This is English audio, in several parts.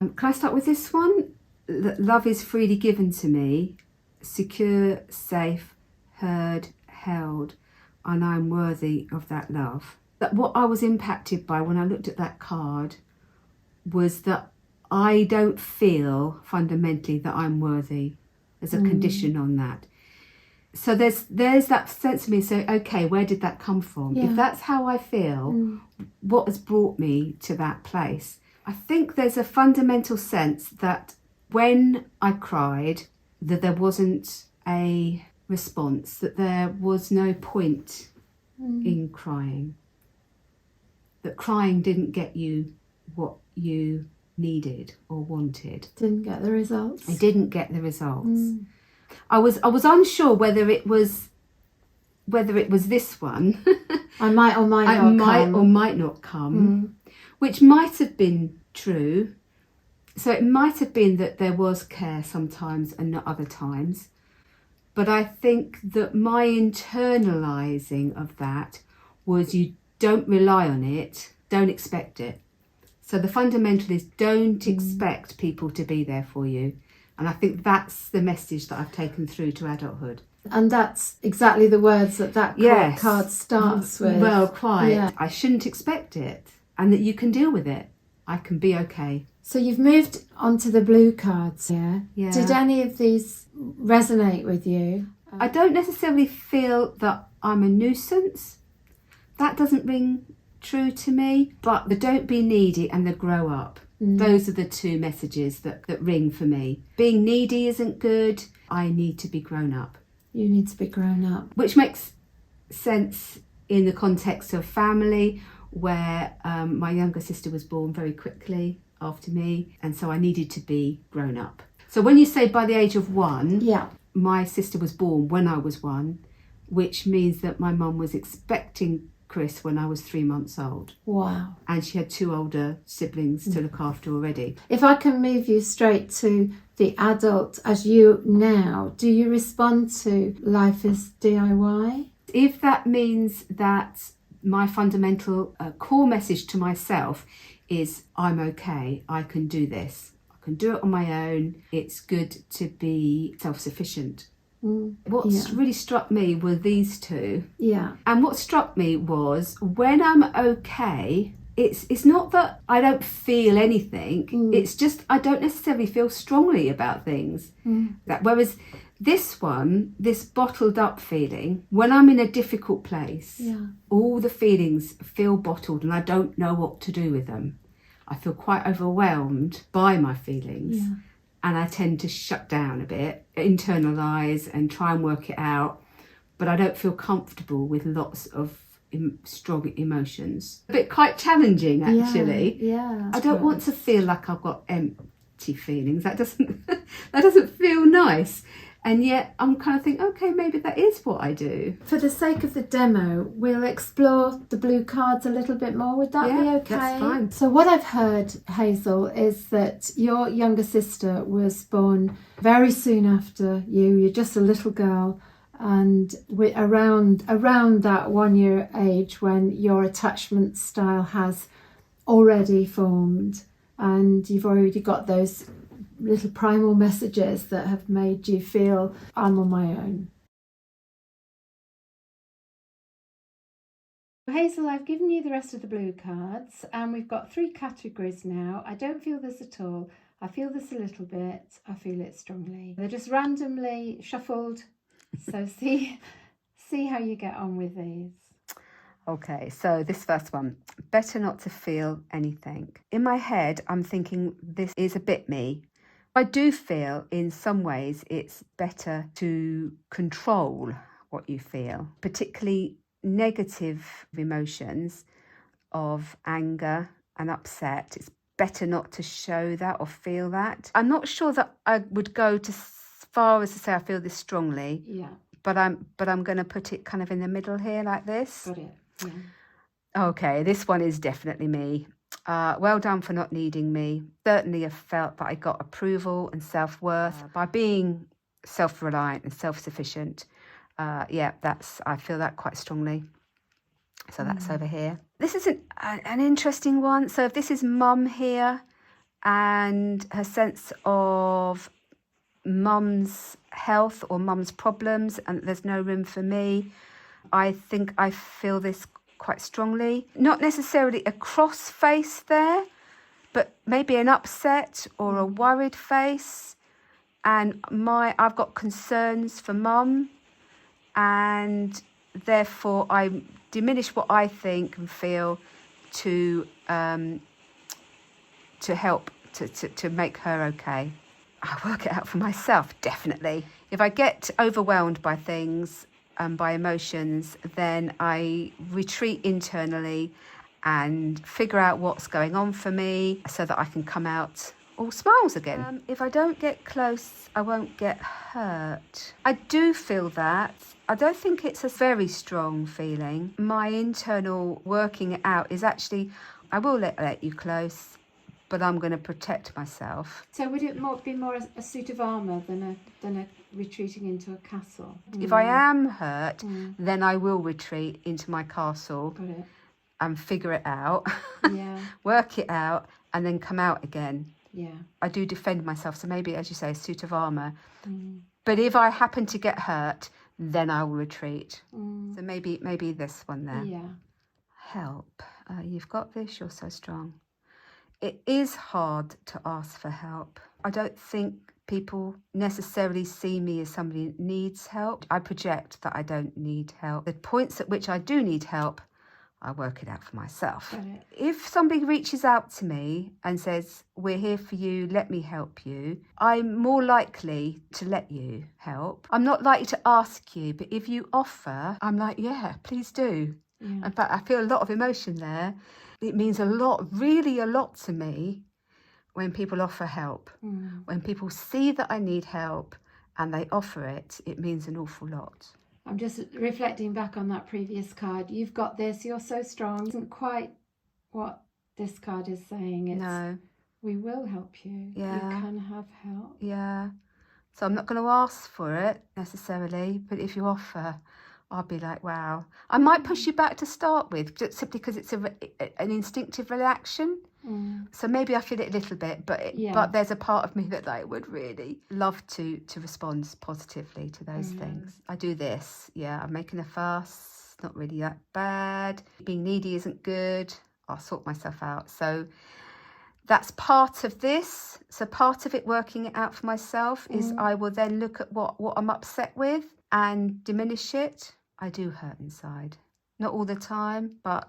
Can I start with this one? Love is freely given to me, secure, safe, heard, held, and I'm worthy of that love. That what I was impacted by when I looked at that card was that I don't feel fundamentally that I'm worthy. There's a condition on that. So there's that sense of me saying, okay, where did that come from? If that's how I feel, what has brought me to that place? I think there's a fundamental sense that when I cried, that there wasn't a response, that there was no point in crying, that crying didn't get you what you needed or wanted. Didn't get the results. I didn't get the results. I was unsure whether it was this one. I might or might not come. Which might have been true. So it might have been that there was care sometimes and not other times. But I think that my internalising of that was you don't rely on it, don't expect it. So the fundamental is don't expect people to be there for you. And I think that's the message that I've taken through to adulthood. And that's exactly the words that card starts with. Well, quite. Yeah. I shouldn't expect it. And that you can deal with it. I can be okay. So you've moved onto the blue cards here. Yeah. Did any of these resonate with you? I don't necessarily feel that I'm a nuisance. That doesn't ring true to me. But the don't be needy and the grow up. Those are the two messages that ring for me. Being needy isn't good. I need to be grown up. You need to be grown up. Which makes sense in the context of family, where my younger sister was born very quickly after me, and so I needed to be grown up. So when you say by the age of 1, my sister was born when I was 1, which means that my mum was expecting Chris when I was 3 months old. Wow. And she had 2 older siblings to look after already. If I can move you straight to the adult as you now, do you respond to life as DIY? If that means that my fundamental core message to myself is I'm okay, I can do this. I can do it on my own. It's good to be self-sufficient. What's really struck me were these two. Yeah. And what struck me was when I'm okay, it's not that I don't feel anything. It's just I don't necessarily feel strongly about things. Whereas this one, this bottled up feeling, when I'm in a difficult place, all the feelings feel bottled and I don't know what to do with them. I feel quite overwhelmed by my feelings. Yeah. And I tend to shut down a bit, internalise and try and work it out. But I don't feel comfortable with lots of strong emotions. A bit quite challenging, actually. Yeah. I don't want to feel like I've got empty feelings. That doesn't feel nice. And yet I'm kind of thinking, okay, maybe that is what I do. For the sake of the demo, we'll explore the blue cards a little bit more. Would that be okay? That's fine. So what I've heard, Hazel, is that your younger sister was born very soon after you. You're just a little girl. And around that 1 year age when your attachment style has already formed and you've already got those little primal messages that have made you feel I'm on my own. Hazel, I've given you the rest of the blue cards and we've got 3 categories now. I don't feel this at all. I feel this a little bit. I feel it strongly. They're just randomly shuffled. So see how you get on with these. Okay, so this first one, better not to feel anything. In my head, I'm thinking this is a bit me. I do feel in some ways it's better to control what you feel, particularly negative emotions of anger and upset. It's better not to show that or feel that. I'm not sure that I would go to far as to say I feel this strongly. Yeah. But I'm going to put it kind of in the middle here like this. Got it. Yeah. Okay, this one is definitely me. Well done for not needing me. Certainly have felt that I got approval and self-worth by being self-reliant and self-sufficient. I feel that quite strongly. So that's over here. This is an interesting one. So if this is mum here, and her sense of mum's health or mum's problems, and there's no room for me. I think I feel this quite strongly. Not necessarily a cross face there, but maybe an upset or a worried face. And I've got concerns for mum, and therefore I diminish what I think and feel to help to make her okay. I work it out for myself, definitely. If I get overwhelmed by things, by emotions, then I retreat internally and figure out what's going on for me so that I can come out all smiles again. If I don't get close, I won't get hurt. I do feel that. I don't think it's a very strong feeling. My internal working it out is actually, I will let you close, but I'm going to protect myself. So would it be more a suit of armour than a retreating into a castle? If I am hurt, then I will retreat into my castle and figure it out, work it out, and then come out again. Yeah. I do defend myself, so maybe, as you say, a suit of armour. But if I happen to get hurt, then I will retreat. So maybe this one there. Yeah. Help. You've got this, you're so strong. It is hard to ask for help. I don't think people necessarily see me as somebody that needs help. I project that I don't need help. The points at which I do need help, I work it out for myself. If somebody reaches out to me and says, we're here for you, let me help you, I'm more likely to let you help. I'm not likely to ask you, but if you offer, I'm like, yeah, please do. Yeah. In fact, I feel a lot of emotion there. It means a lot, really a lot to me when people offer help. When people see that I need help and they offer it, it means an awful lot. I'm just reflecting back on that previous card. You've got this, you're so strong. Isn't quite what this card is saying. It's, no. We will help you. Yeah. You can have help. Yeah. So I'm not going to ask for it necessarily, but if you offer, I'll be like, wow. I might push you back to start with, simply because it's an instinctive reaction. So maybe I feel it a little bit, but there's a part of me that would really love to respond positively to those things. I do this, I'm making a fuss, not really that bad. Being needy isn't good, I'll sort myself out. So that's part of this. So part of it, working it out for myself, is I will then look at what I'm upset with and diminish it. I do hurt inside. Not all the time, but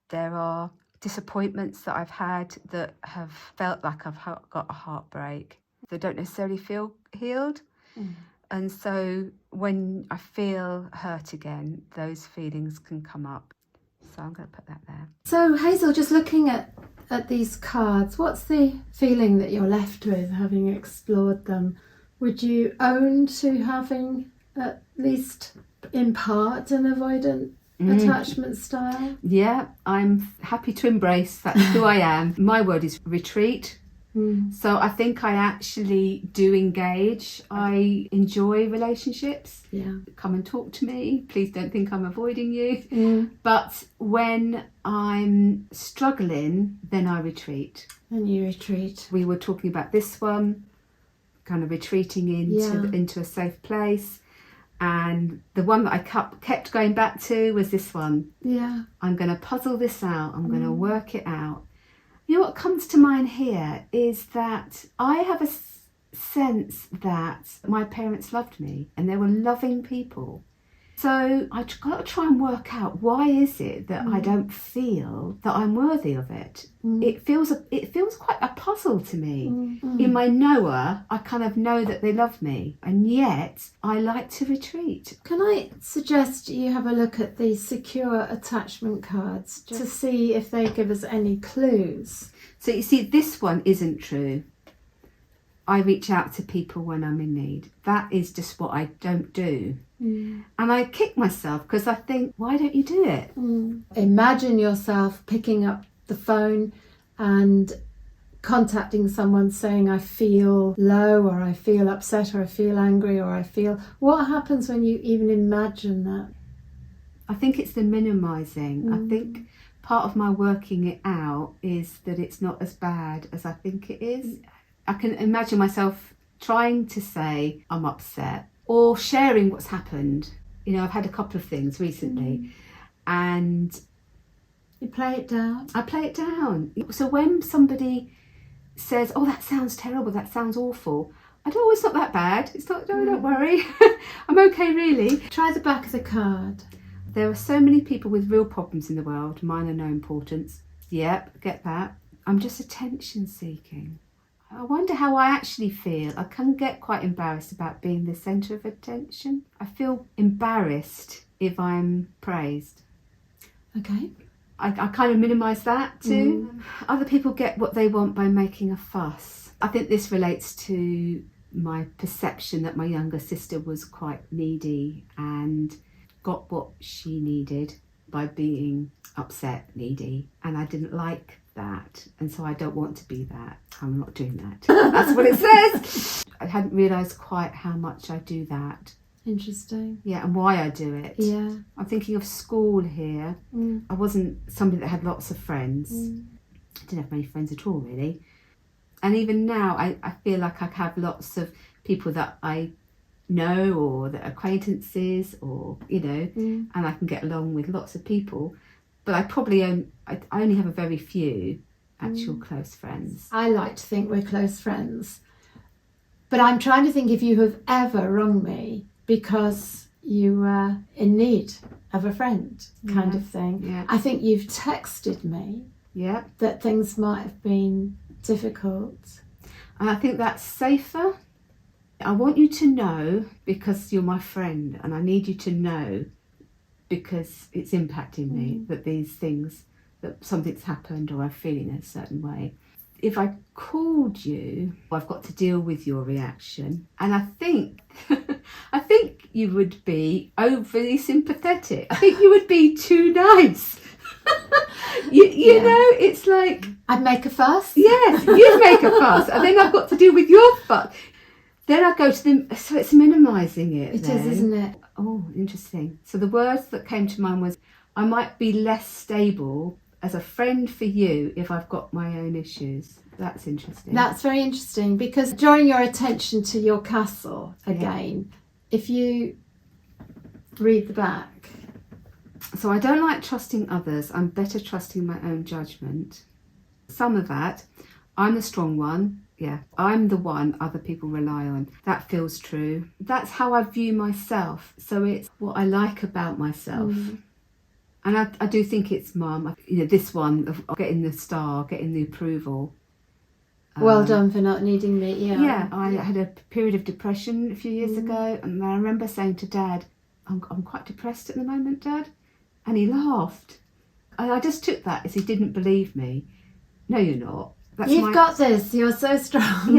there are disappointments that I've had that have felt like I've got a heartbreak. They don't necessarily feel healed. And so when I feel hurt again, those feelings can come up. So I'm going to put that there. So Hazel, just looking at these cards, what's the feeling that you're left with having explored them? Would you own to having at least in part an avoidant attachment style? Yeah, I'm happy to embrace that's who I am. My word is retreat. So I think I actually do engage. I enjoy relationships. Come and talk to me. Please don't think I'm avoiding you. But when I'm struggling, then I retreat. And you retreat. We were talking about this one, kind of retreating into a safe place. And the one that I kept going back to was this one. I'm going to puzzle this out. I'm going to work it out. You know what comes to mind here is that I have a sense that my parents loved me and they were loving people. So I've got to try and work out, why is it that I don't feel that I'm worthy of it? It feels quite a puzzle to me. In my knower, I kind of know that they love me, and yet I like to retreat. Can I suggest you have a look at the secure attachment cards to see if they give us any clues? So you see, this one isn't true. I reach out to people when I'm in need. That is just what I don't do. And I kick myself because I think, why don't you do it? Imagine yourself picking up the phone and contacting someone saying, I feel low, or I feel upset, or I feel angry, or I feel... What happens when you even imagine that? I think it's the minimising. I think part of my working it out is that it's not as bad as I think it is. I can imagine myself trying to say I'm upset or sharing what's happened. You know, I've had a couple of things recently and You play it down. I play it down. So when somebody says, oh, that sounds terrible, that sounds awful, I don't, oh, it's not that bad. It's not, no, don't worry. I'm okay, really. Try the back of the card. There are so many people with real problems in the world, mine are no importance. Yep, get that. I'm just attention seeking. I wonder how I actually feel. I can get quite embarrassed about being the centre of attention. I feel embarrassed if I'm praised. Okay. I kind of minimise that too. Other people get what they want by making a fuss. I think this relates to my perception that my younger sister was quite needy and got what she needed by being upset, needy, and I didn't like that, and so I don't want to be that. I'm not doing that. That's what it says. I hadn't realised quite how much I do that. Interesting. Yeah, and why I do it. Yeah. I'm thinking of school here. I wasn't somebody that had lots of friends. I didn't have many friends at all, really. And even now, I feel like I have lots of people that I know or that are acquaintances or, you know, and I can get along with lots of people. But I probably I only have a very few actual close friends. I like to think we're close friends. But I'm trying to think if you have ever wronged me because you were in need of a friend, kind of thing. Yeah. I think you've texted me that things might have been difficult. And I think that's safer. I want you to know because you're my friend, and I need you to know because it's impacting me that these things, that something's happened or I'm feeling a certain way. If I called you, I've got to deal with your reaction. And I think you would be overly sympathetic. I think you would be too nice. You know, it's like... I'd make a fuss? Yes, you'd make a fuss. And then I've got to deal with your fuss. Then I go to them, so it's minimising it. It is, isn't it? Oh, interesting. So the words that came to mind was, I might be less stable as a friend for you if I've got my own issues. That's interesting. That's very interesting because drawing your attention to your castle again, if you read the back. So I don't like trusting others. I'm better trusting my own judgment. Some of that, I'm the strong one. Yeah, I'm the one other people rely on. That feels true. That's how I view myself. So it's what I like about myself. And I do think it's Mum. You know, this one of getting the star, getting the approval. Well done for not needing me. Yeah, I had a period of depression a few years ago, and I remember saying to Dad, I'm quite depressed at the moment, Dad. And he laughed. And I just took that as he didn't believe me. No, you're not. You've got this. You're so strong.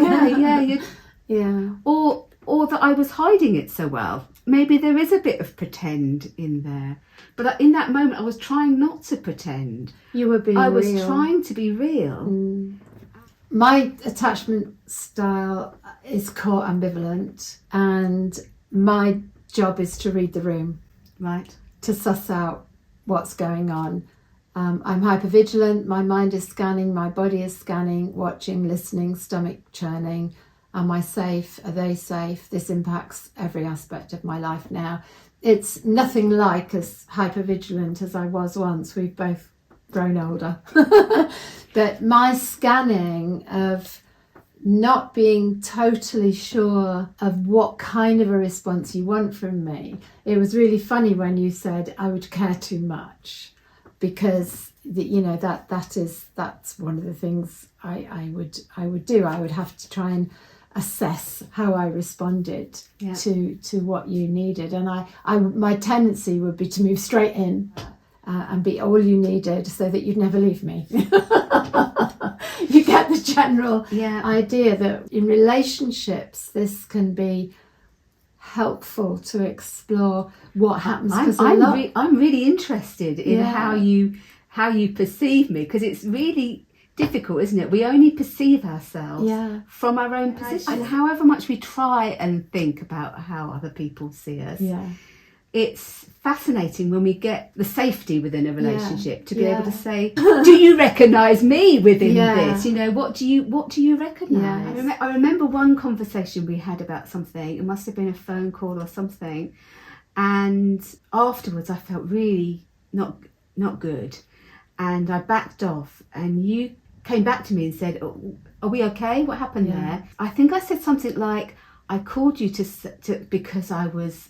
Yeah. Or that I was hiding it so well. Maybe there is a bit of pretend in there. But in that moment, I was trying not to pretend. You were being real. I was trying to be real. My attachment style is core ambivalent, and my job is to read the room. Right. To suss out what's going on. I'm hypervigilant, my mind is scanning, my body is scanning, watching, listening, stomach churning. Am I safe? Are they safe? This impacts every aspect of my life now. It's nothing like as hypervigilant as I was once. We've both grown older. But my scanning of not being totally sure of what kind of a response you want from me. It was really funny when you said I would care too much, because that's one of the things I would do. I would have to try and assess how I responded to what you needed, and my tendency would be to move straight in and be all you needed so that you'd never leave me. You get the general idea that in relationships this can be helpful to explore what happens. I'm really interested in how you perceive me, because it's really difficult, isn't it? We only perceive ourselves from our own position. And however much we try and think about how other people see us, it's fascinating when we get the safety within a relationship to be Yeah. able to say, do you recognise me within Yeah. this? You know, what do you recognise? Yes. I remember one conversation we had about something. It must have been a phone call or something, and afterwards I felt really not good, and I backed off, and you came back to me and said, oh, are we okay? What happened there? I think I said something like, I called you to because I was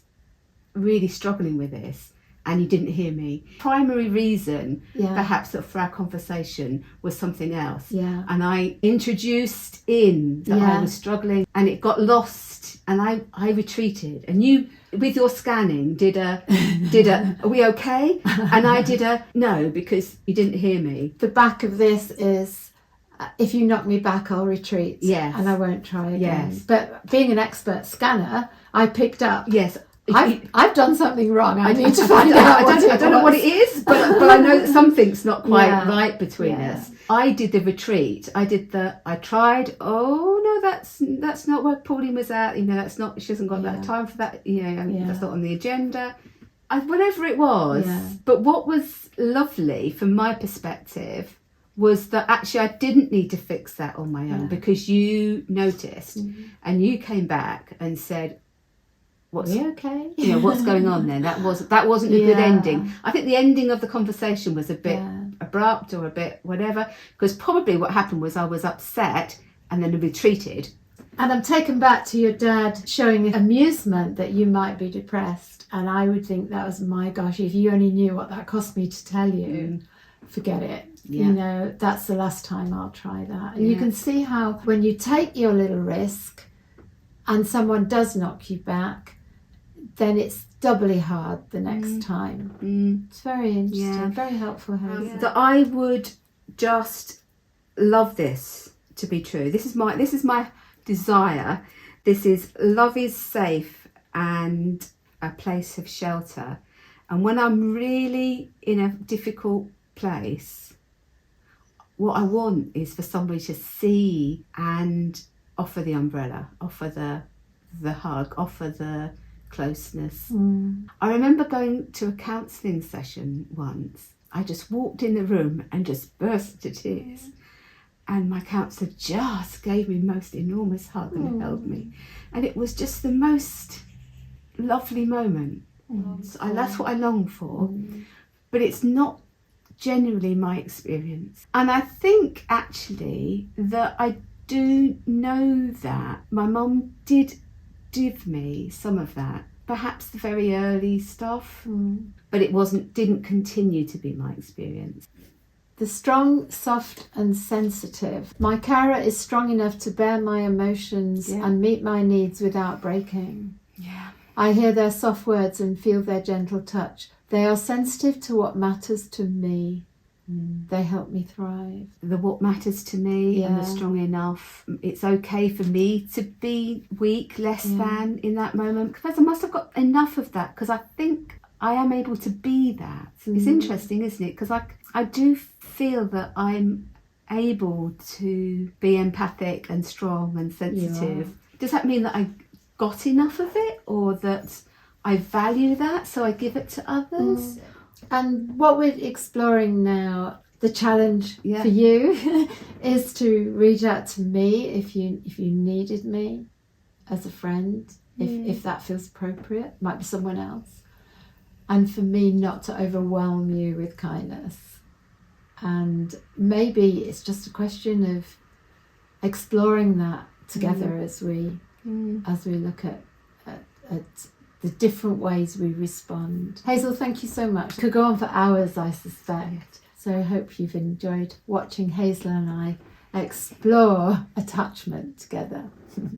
really struggling with this and you didn't hear me. Primary reason perhaps that for our conversation was something else, and I introduced in that I was struggling, and it got lost, and I retreated, and you with your scanning did a are we okay? And I did a no, because you didn't hear me. The back of this is, if you knock me back, I'll retreat. Yes. And I won't try again. Yes. But being an expert scanner, I picked up. Yes. I've done something wrong. I need to find out. I don't know what it is, but I know that something's not quite right between us. I did the retreat. I tried. Oh no, that's not where Pauline was at. You know, that's not. She hasn't got that time for that. You know, that's not on the agenda. Whatever it was. Yeah. But what was lovely from my perspective was that actually I didn't need to fix that on my own, because you noticed and you came back and said, what's okay? You know, what's going on then? That wasn't a good ending. I think the ending of the conversation was a bit abrupt or a bit whatever, because probably what happened was I was upset and then retreated. And I'm taken back to your dad showing amusement that you might be depressed, and I would think that was, my gosh, if you only knew what that cost me to tell you, forget it. You know, that's the last time I'll try that. And you can see how when you take your little risk and someone does knock you back, then it's doubly hard the next time. It's very interesting, very helpful. That I would just love this to be true. This is my desire. This is love is safe and a place of shelter. And when I'm really in a difficult place, what I want is for somebody to see and offer the umbrella, offer the hug, offer the closeness. I remember going to a counselling session once. I just walked in the room and just burst into tears, and my counsellor just gave me the most enormous hug and held me, and it was just the most lovely moment. So that's what I long for, but it's not generally my experience. And I think actually that I do know that my mum did give me some of that, perhaps the very early stuff, but it didn't continue to be my experience. The strong, soft and sensitive. My carer is strong enough to bear my emotions and meet my needs without breaking. I hear their soft words and feel their gentle touch. They are sensitive to what matters to me. They help me thrive. The what matters to me and the strong enough. It's okay for me to be weak, less than in that moment, because I must have got enough of that, because I think I am able to be that. It's interesting, isn't it? Because I do feel that I'm able to be empathic and strong and sensitive. Does that mean that I got enough of it, or that I value that so I give it to others? And what we're exploring now, the challenge for you is to reach out to me if you needed me as a friend, if that feels appropriate. Might be someone else. And for me not to overwhelm you with kindness. And maybe it's just a question of exploring that together as we look at the different ways we respond. Hazel, thank you so much. Could go on for hours, I suspect. So I hope you've enjoyed watching Hazel and I explore attachment together.